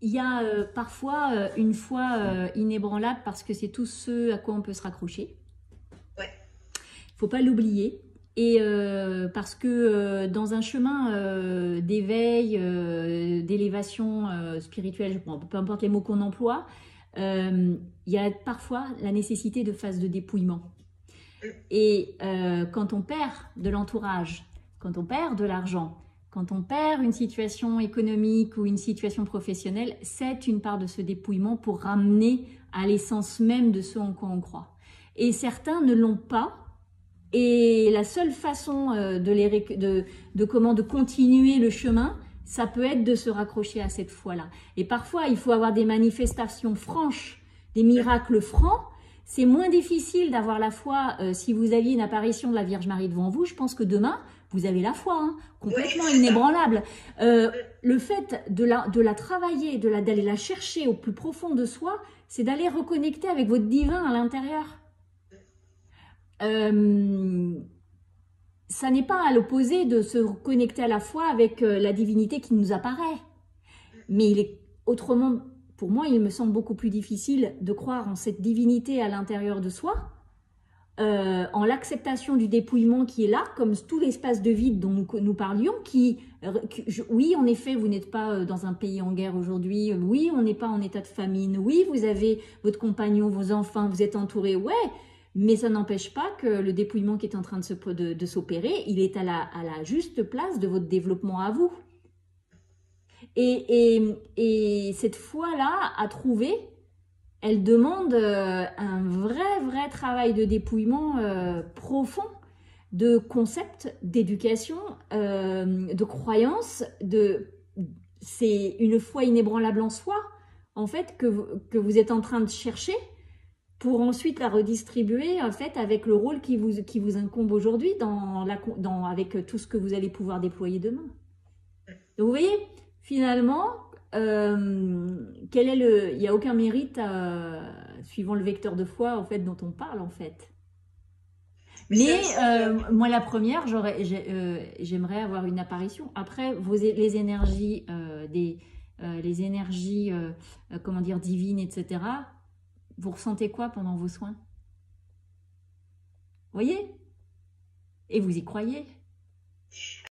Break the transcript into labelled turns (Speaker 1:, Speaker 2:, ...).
Speaker 1: Il y a parfois une foi inébranlable parce que c'est tout ce à quoi on peut se raccrocher.
Speaker 2: Ouais.
Speaker 1: Il ne faut pas l'oublier. Et parce que dans un chemin d'éveil, d'élévation spirituelle, bon, peu importe les mots qu'on emploie, il y a parfois la nécessité de phases de dépouillement. Et quand on perd de l'entourage, quand on perd de l'argent, quand on perd une situation économique ou une situation professionnelle, c'est une part de ce dépouillement pour ramener à l'essence même de ce en quoi on croit. Et certains ne l'ont pas. Et la seule façon de continuer le chemin, ça peut être de se raccrocher à cette foi-là. Et parfois, il faut avoir des manifestations franches, des miracles francs. C'est moins difficile d'avoir la foi si vous aviez une apparition de la Vierge Marie devant vous. Je pense que demain, vous avez la foi, hein,
Speaker 2: Ouais,
Speaker 1: complètement
Speaker 2: c'est ça.
Speaker 1: inébranlable. Le fait de la travailler, d'aller la chercher au plus profond de soi, c'est d'aller reconnecter avec votre divin à l'intérieur. Ça n'est pas à l'opposé de se connecter à la foi avec la divinité qui nous apparaît. Mais il est autrement, pour moi, il me semble beaucoup plus difficile de croire en cette divinité à l'intérieur de soi, en l'acceptation du dépouillement qui est là, comme tout l'espace de vide dont nous parlions, oui, en effet, vous n'êtes pas dans un pays en guerre aujourd'hui, oui, on n'est pas en état de famine, oui, vous avez votre compagnon, vos enfants, vous êtes entouré, ouais, mais ça n'empêche pas que le dépouillement qui est en train de s'opérer, il est à la juste place de votre développement à vous. Et cette foi-là à trouver, elle demande un vrai travail de dépouillement profond, de concepts, d'éducation, de croyances, c'est une foi inébranlable en soi, en fait, que vous êtes en train de chercher pour ensuite la redistribuer en fait avec le rôle qui vous incombe aujourd'hui avec tout ce que vous allez pouvoir déployer demain. Donc vous voyez, finalement, il n'y a aucun mérite suivant le vecteur de foi en fait dont on parle en fait.
Speaker 2: Mais c'est
Speaker 1: Mais
Speaker 2: aussi.
Speaker 1: moi la première, j'aimerais avoir une apparition. Après, les énergies comment dire divines, etc. Vous ressentez quoi pendant vos soins? Vous voyez? Et vous y croyez?